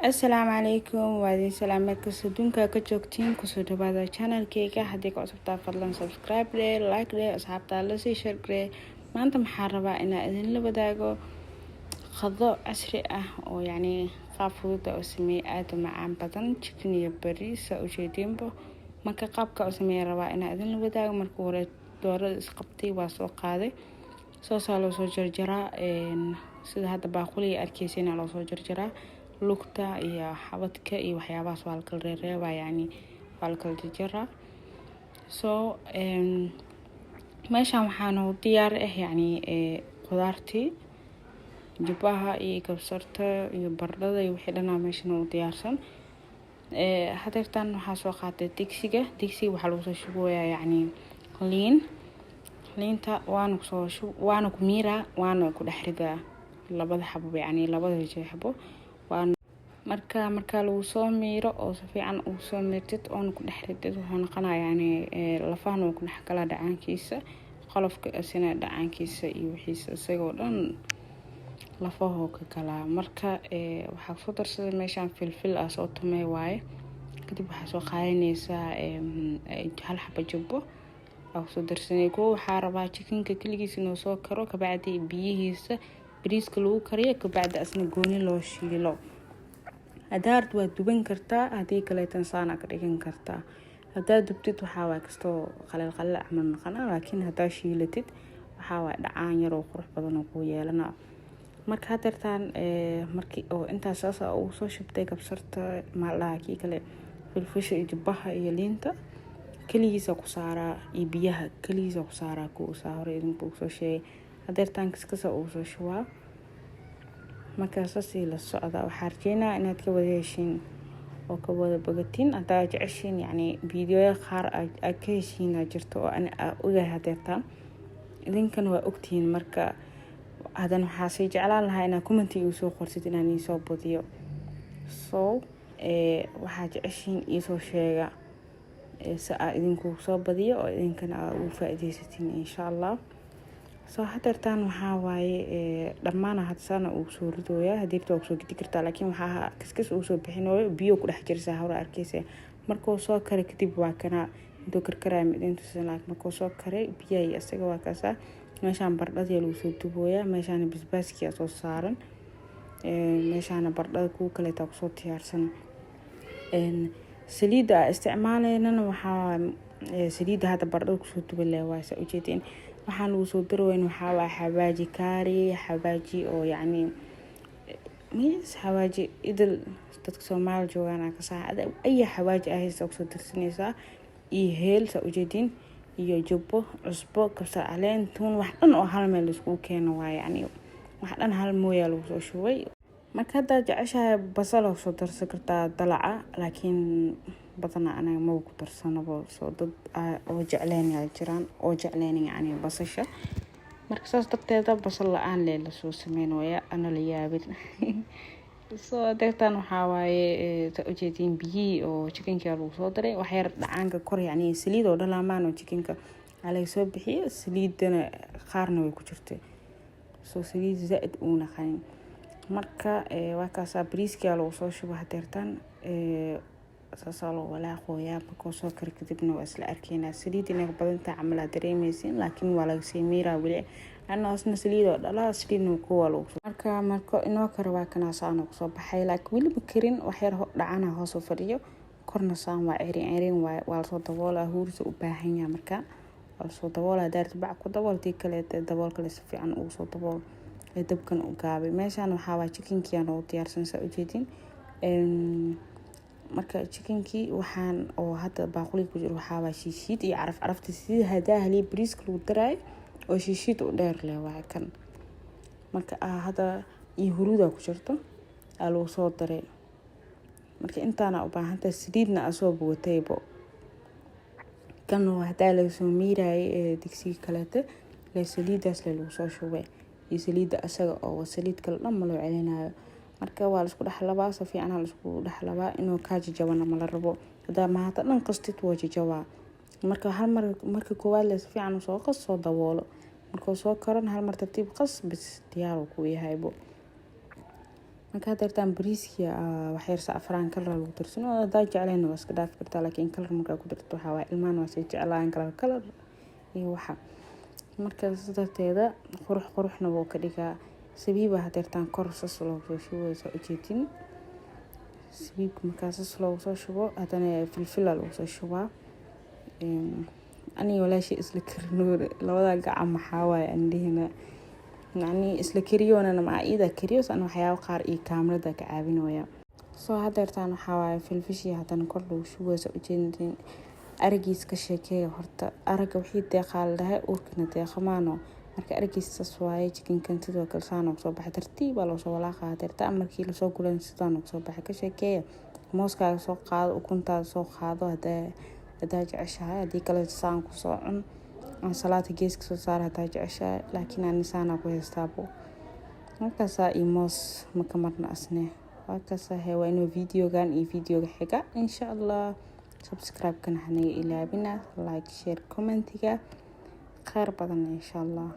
Assalaamu calaykum waadin salaamad kasoo dunka ka joogtiin kusoo dhawaada channelkayga haddii ka cusubtaa fadlan subscribe dhee like dhee asxaabta la sii share dhee maanta maxaa rabaa inaan idinla wadaago qado casri ah oo yacni qaab fudud oo sameey aad u macaan badan chicken iyo bariis u jeedinbo marka qaabka oo sameey rabaa inaan idinla wadaago marka hore doorada isqabtay waa soo qaaday loo soo jarjaraa sida hadda baaquli arkeysiina loo soo jarjaraa lugta iyo xabadka iyo waxyaabahaas waa la kala reebaa yani waa la kala jarjaraa meeshaan waxaan u diyaar yani qudaartii jubbaha iyo kabsarta iyo baradhada iyo wixii dhanaa meeshaan u diyaarsan hadeertan waxaa soo qaatay digsiga waxaa lagu soo shubayaa yani liinta waana ku miiraa waana ku dhex ridaa labada xabo yani labada jeexbo marka lagu soo miiro oo si fiican u soo miirtid oo ku dhex ridid wuxuu noqonayaa yani lafahan uu ku dhex kala dhacaankiisa qolofka asina dhacaankiisa iyo wixiisa isagoo dhan lafaha ka kala marka waxa soo darsaday meeshaan filfil ah soo tumay waaye kadib waxa soo qaadanaysaa hal xabo jubbo oo soo darsanay waxa rabaa chickenka kaligiisa inuu soo karo kabacdi biyihiisa bariiska lagu kariyo kabacdi asna gooni loo shiilo hadaad waa duban kartaa hadii kale tan saana ka dhigan kartaa hadaad dubtid waxa waa kasto qalal amal noqona laakiin hadaa shiilatid waxa waa dhacaan yar oo qurux badan oo ku yeelana marka hadeertaan markii oo intaas oo soo shubtay kabsarta maalaha kale filfisha iyo jubbaha iyo liinta kaligiisa ku saaraa iyo biyaha kaligiisa ku saaraa ku saaro idinku soo sheegay hadeertaan kiskasa oo soo shubaa markaas si la socda waxa arkeena inaad ka wada heshiin oo ka wada bagatin hadaa jeceshiin yani fiidiyoya qaar aad ka heshiin jirto oo aan ogahay hadeertaan idinkan waa ogtiin marka hadan waxa si jeclaan lahaa inaad commentiga u soo qortid inaan soo badiyo waxa jeceshiin soo sheega si aad idinku soo badiyo oo idinkan aad u faa'iideysatiin insha Allah hadeertaan waxaa waaye dhammaan hadsana uu soo ridooyaa hadeerta uu soo gidi kartaa laakiin waxa kiskis uu soo bixinooyo biyo ku dhex jirsa hore arkeysa markuu soo kare kadib waa kana intuu karkaraa midintu sanad markuu soo kare biyaha isaga waa kaasa meeshaan baradhada lagu soo dubooyaa meeshaan basbaaskiya soo saaran meeshaan baradhada ku kale taa soo diyaarsan saliida isticmaalayna waxa saliida hada baradhada ku soo dubay waa sa ujeedin waxaan lagu soo darweyn waxa waa xawaaji kaari xawaaji oo yani xawaaji idil dadka Soomaali joogan ka saacada ay xawaaji ah soo darsanaysa iyo heel sa ujeedin iyo jubbo cusbo kabsar caleen tuun wax dhan oo hal meel isku keeno waa yani wax dhan hal mooya lagu soo shubay marka hada jeceshahay basal oo soo darsan kartaa dalaca laakiin badana anaga ma ku darsanabo soo dad oo jecleen jiraan oo jecleen yani basasha marka saas dadteeda basal la'aan la soo sameeynaya ana la yaabin deertan waxa waaye ujeedin biyi oo chickenka lagu soo daray wax yar dhacaanka kor yani saliid oo dhalaamaan oo chickenka ala soo bixiyo saliidana qaarna way ku jirtay saliid zaid u naqan marka waa kaasa bariiska lagu soo shubo hadeertan sasalo wala qoya markuu soo kar kadibna waa isla arkeena saliidina badanta camala dareemaysin laakiin waa laga sameeyaa wali asna saliido dhala saliidna ku walo marka inoo kar waa kana saan ku soo baxay laakiin wali ma karin wax yar dhacana hoos u fadhiyo korna saan waa cirin waa soo daboolaa huursa u baahan yahay marka waa soo daboolaa daarta bac ku dabooltii kale daboolka si fiican u soo dabool dabkan u gaabay meeshaan waxa waa chickenkiina oo diyaarsan sa ujeedin marka chickenkii waxaan oo hadda baaquli ku jiro waxa waa shiishid iyo carafta sida hadaa hali bariiska lagu daray oo shiishid u dheer leh waa kan marka hada iyo huruuda ku jirto loo soo daray marka intaana u baahantahay saliidna asoo buutaybo kan hadaa la soo miiray digsiga kaleete la saliidaas lagu soo shubay iyo saliida asaga oo saliid kale dhan ma loo celinayo marka waa la isku dhaxlabaa si fiican la isku dhaxlabaa inuu ka jajaban ma la rabo hada ma hada dhan qastid waa jajawa marka hal marka koowaad la si fiican soo qas soo daboolo marka soo karan hal mar tartiib qas bis diyaar ku yahaybo marka dartaan bariiska wax yar saafraan kala lagu darsano hadaa jecleen waa iska dhaaf kartaa laakiin kala markaa ku darto waxa waa ilmaan waa si jeclaan kala iyo waxa marka sidateeda quruxna wuu ka dhigaa sabiiba hadeertaan kor sas loo soo shubo soo ujeedin sabiibka markaas sas loo soo shubo hadana filfil loo soo shubaa ani walaashi isla karnoor labada gacan maxaa waay andihina يعني isla kariyoona ma aida kariyo san waxyaabo qaar iyo kaamirada ka caawinaya soo hadeertaan waxa waay filfishi hadan kor loo shubo soo ujeedin arigiis ka sheekay horta araga wixii deeqaal dhahay urkina deeqamaano marka arigiis sas waay chicken sidoo kale saan soo baxay tartiib loo soo walaaqa deerta markii la soo gulan sidaan soo baxay ka sheekay mooska soo qaado ukunta soo qaado hadaa jeceshahay hadii kale saan ku soo cun aan salaata geeska soo saar hadaa jeceshahay laakiin aan saan ku heestaabo markaas moos ma ka marna asne markaas waa inuu videogan iyo videoga xiga insha Allah subscribe kana hanaga ilaabina like share commentiga khayr badan insha Allah